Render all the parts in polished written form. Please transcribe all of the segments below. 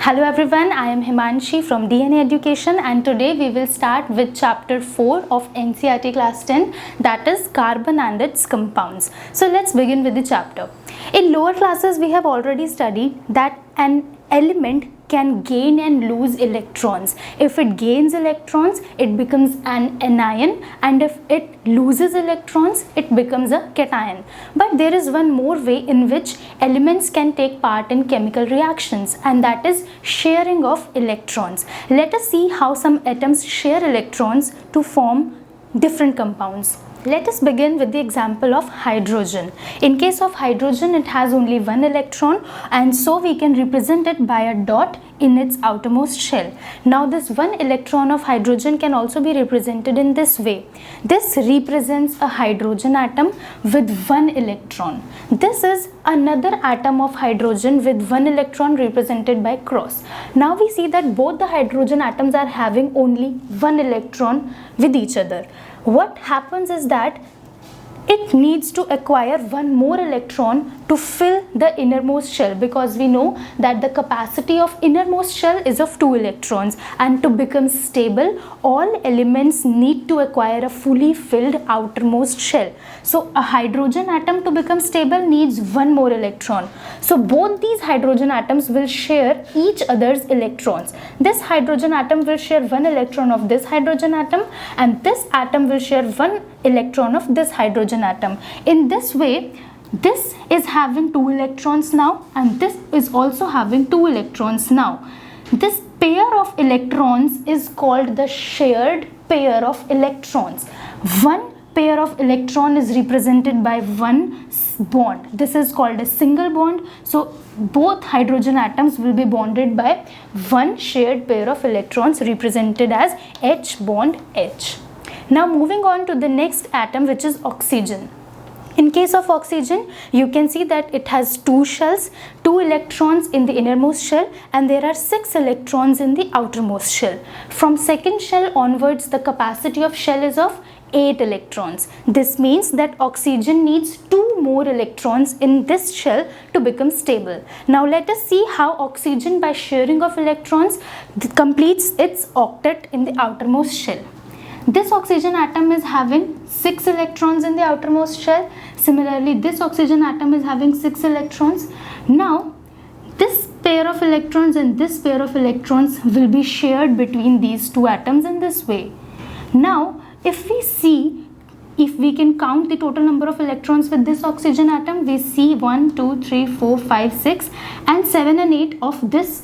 Hello everyone, I am Himanshi from DNA Education and today we will start with chapter 4 of NCERT class 10, that is carbon and its compounds. So let's begin with the chapter. In lower classes we have already studied that an element can gain and lose electrons. If it gains electrons, it becomes an anion, and if it loses electrons, it becomes a cation. But there is one more way in which elements can take part in chemical reactions, and that is sharing of electrons. Let us see how some atoms share electrons to form different compounds. Let us begin with the example of hydrogen. In case of hydrogen, it has only one electron, and so we can represent it by a dot in its outermost shell. Now this one electron of hydrogen can also be represented in this way. This represents a hydrogen atom with one electron. This is another atom of hydrogen with one electron represented by cross. Now we see that both the hydrogen atoms are having only one electron with each other. What happens is that it needs to acquire one more electron to fill the innermost shell, because we know that the capacity of innermost shell is of 2 electrons, and to become stable all elements need to acquire a fully filled outermost shell. So a hydrogen atom to become stable needs one more electron. So both these hydrogen atoms will share each other's electrons. This hydrogen atom will share one electron of this hydrogen atom, and this atom will share one electron of this hydrogen atom. In this way, this is having 2 electrons now, and this is also having 2 electrons now. This pair of electrons is called the shared pair of electrons. One pair of electron is represented by one bond. This is called a single bond. So both hydrogen atoms will be bonded by one shared pair of electrons represented as H bond H. Now moving on to the next atom, which is oxygen. In case of oxygen, you can see that it has 2 shells, 2 electrons in the innermost shell, and there are 6 electrons in the outermost shell. From second shell onwards, the capacity of shell is of 8 electrons. This means that oxygen needs 2 more electrons in this shell to become stable. Now let us see how oxygen, by sharing of electrons, completes its octet in the outermost shell. This oxygen atom is having 6 electrons in the outermost shell. Similarly, this oxygen atom is having 6 electrons. Now, this pair of electrons and this pair of electrons will be shared between these 2 atoms in this way. Now, if we can count the total number of electrons with this oxygen atom, we see 1, 2, 3, 4, 5, 6 and 7 and 8 of this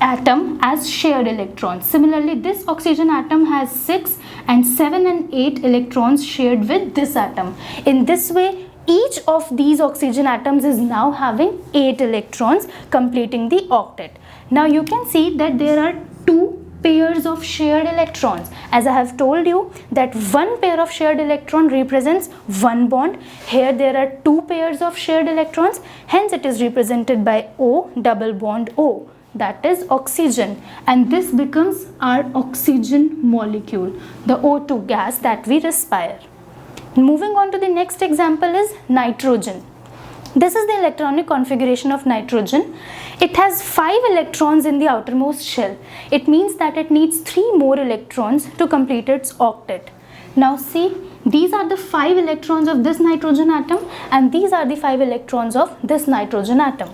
atom as shared electrons. Similarly, this oxygen atom has 6 and 7 and 8 electrons shared with this atom. In this way, each of these oxygen atoms is now having 8 electrons, completing the octet. Now you can see that there are 2 pairs of shared electrons. As I have told you that one pair of shared electron represents one bond. Here there are 2 pairs of shared electrons, hence it is represented by O double bond O. That is oxygen, and this becomes our oxygen molecule, the O2 gas that we respire. Moving on to the next example is nitrogen. This is the electronic configuration of nitrogen. It has 5 electrons in the outermost shell. It means that it needs 3 more electrons to complete its octet. Now see, these are the 5 electrons of this nitrogen atom, and these are the 5 electrons of this nitrogen atom.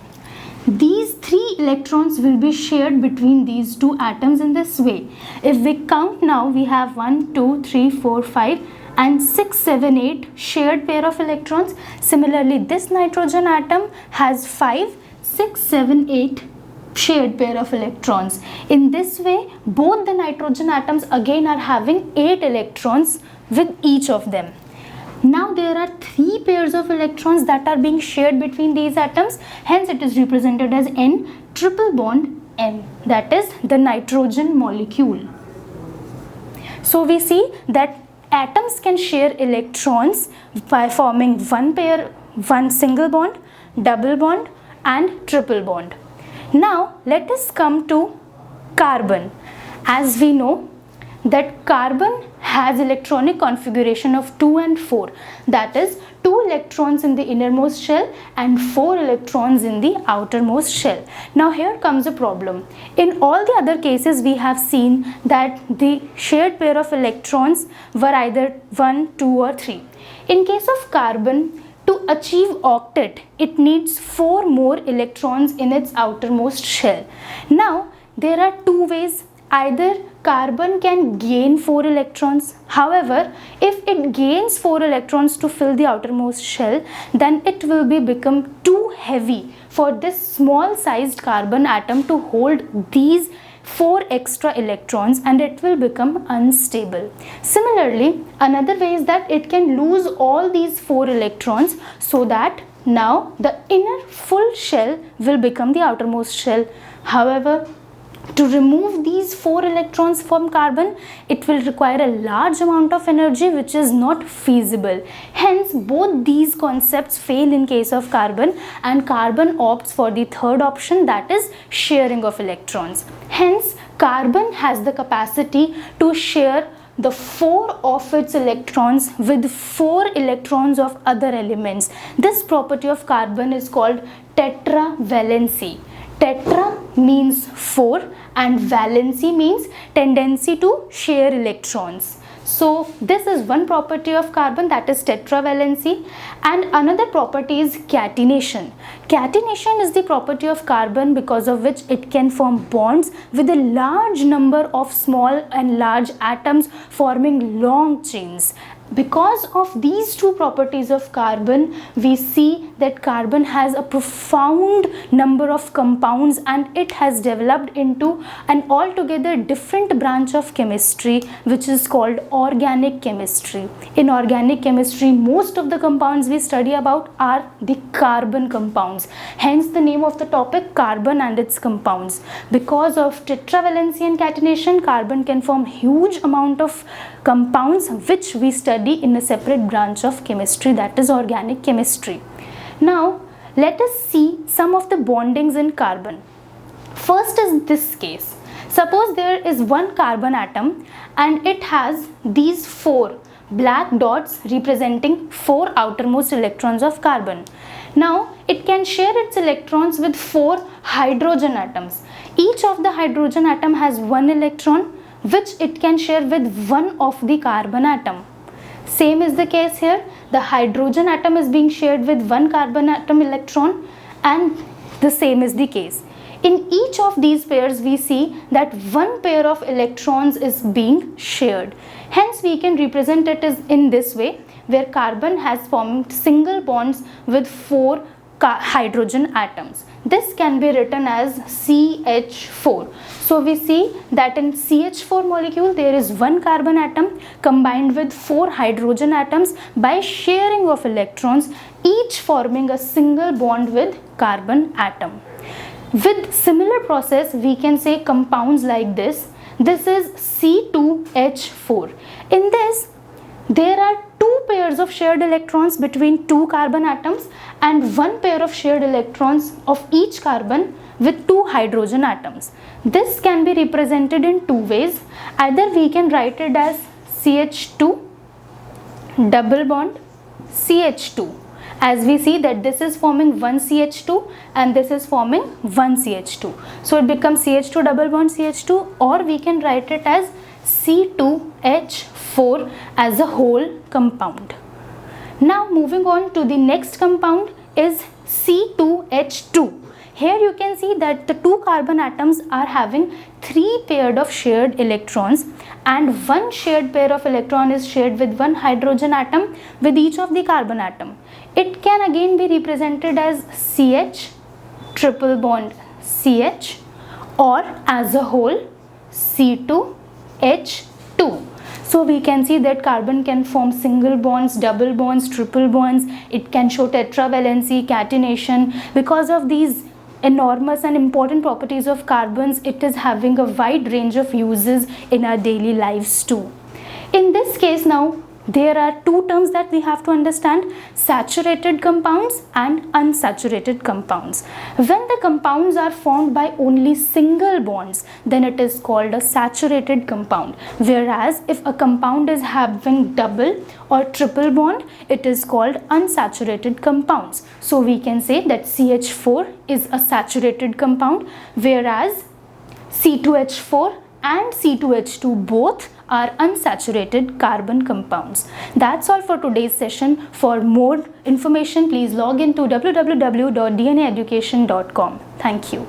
These 3 electrons will be shared between these 2 atoms in this way. If we count now, we have 1, 2, 3, 4, 5 and 6, 7, 8 shared pair of electrons. Similarly, this nitrogen atom has 5, 6, 7, 8 shared pair of electrons. In this way, both the nitrogen atoms again are having 8 electrons with each of them. Now there are 3 pairs of electrons that are being shared between these atoms, hence it is represented as N triple bond M, that is the nitrogen molecule. So we see that atoms can share electrons by forming one single bond, double bond and triple bond. Now let us come to carbon. As we know that carbon has electronic configuration of 2 and 4, that is 2 electrons in the innermost shell and 4 electrons in the outermost shell. Now here comes a problem. In all the other cases we have seen that the shared pair of electrons were either 1, 2 or 3. In case of carbon, to achieve octet, it needs 4 more electrons in its outermost shell. Now there are two ways. Either carbon can gain 4 electrons. However, if it gains 4 electrons to fill the outermost shell, then it will become too heavy for this small sized carbon atom to hold these 4 extra electrons, and it will become unstable. Similarly, another way is that it can lose all these 4 electrons, so that now the inner full shell will become the outermost shell. However, to remove these 4 electrons from carbon, it will require a large amount of energy, which is not feasible. Hence, both these concepts fail in case of carbon, and carbon opts for the third option, that is sharing of electrons. Hence, carbon has the capacity to share the 4 of its electrons with 4 electrons of other elements. This property of carbon is called tetravalency. Tetra means 4 and valency means tendency to share electrons. So this is one property of carbon, that is tetravalency, and another property is catenation. Catenation is the property of carbon because of which it can form bonds with a large number of small and large atoms, forming long chains. Because of these two properties of carbon, we see that carbon has a profound number of compounds, and it has developed into an altogether different branch of chemistry, which is called organic chemistry. In organic chemistry, most of the compounds we study about are the carbon compounds. Hence the name of the topic, carbon and its compounds. Because of tetravalency and catenation, carbon can form huge amount of compounds which we study in a separate branch of chemistry, that is organic chemistry. Now let us see some of the bondings in carbon. First is this case. Suppose there is one carbon atom and it has these 4 black dots representing 4 outermost electrons of carbon. Now it can share its electrons with 4 hydrogen atoms. Each of the hydrogen atom has 1 electron, which it can share with one of the carbon atom. Same is the case here. The hydrogen atom is being shared with one carbon atom electron, and the same is the case. In each of these pairs, we see that one pair of electrons is being shared. Hence, we can represent it as in this way, where carbon has formed single bonds with 4 hydrogen atoms. This can be written as CH4. So we see that in CH4 molecule there is one carbon atom combined with 4 hydrogen atoms by sharing of electrons, each forming a single bond with carbon atom. With similar process, we can say compounds like this. This is C2H4. In this, there are 2 pairs of shared electrons between 2 carbon atoms and 1 pair of shared electrons of each carbon with 2 hydrogen atoms. This can be represented in 2 ways. Either we can write it as CH2 double bond CH2, as we see that this is forming 1 CH2 and this is forming 1 CH2. So it becomes CH2 double bond CH2, or we can write it as C2H4 as a whole compound. Now moving on to the next compound is C2H2. Here you can see that the 2 carbon atoms are having 3 pairs of shared electrons, and 1 shared pair of electron is shared with 1 hydrogen atom with each of the carbon atom. It can again be represented as CH triple bond CH, or as a whole C2H2. So we can see that carbon can form single bonds, double bonds, triple bonds. It can show tetravalency, catenation. Because of these enormous and important properties of carbons, it is having a wide range of uses in our daily lives too. In this case now, there are 2 terms that we have to understand: saturated compounds and unsaturated compounds. When the compounds are formed by only single bonds, then it is called a saturated compound. Whereas if a compound is having double or triple bond, it is called unsaturated compounds. So we can say that CH4 is a saturated compound, whereas C2H4 and C2H2 both are unsaturated carbon compounds. That's all for today's session. For more information, please log in to www.dnaeducation.com. Thank you.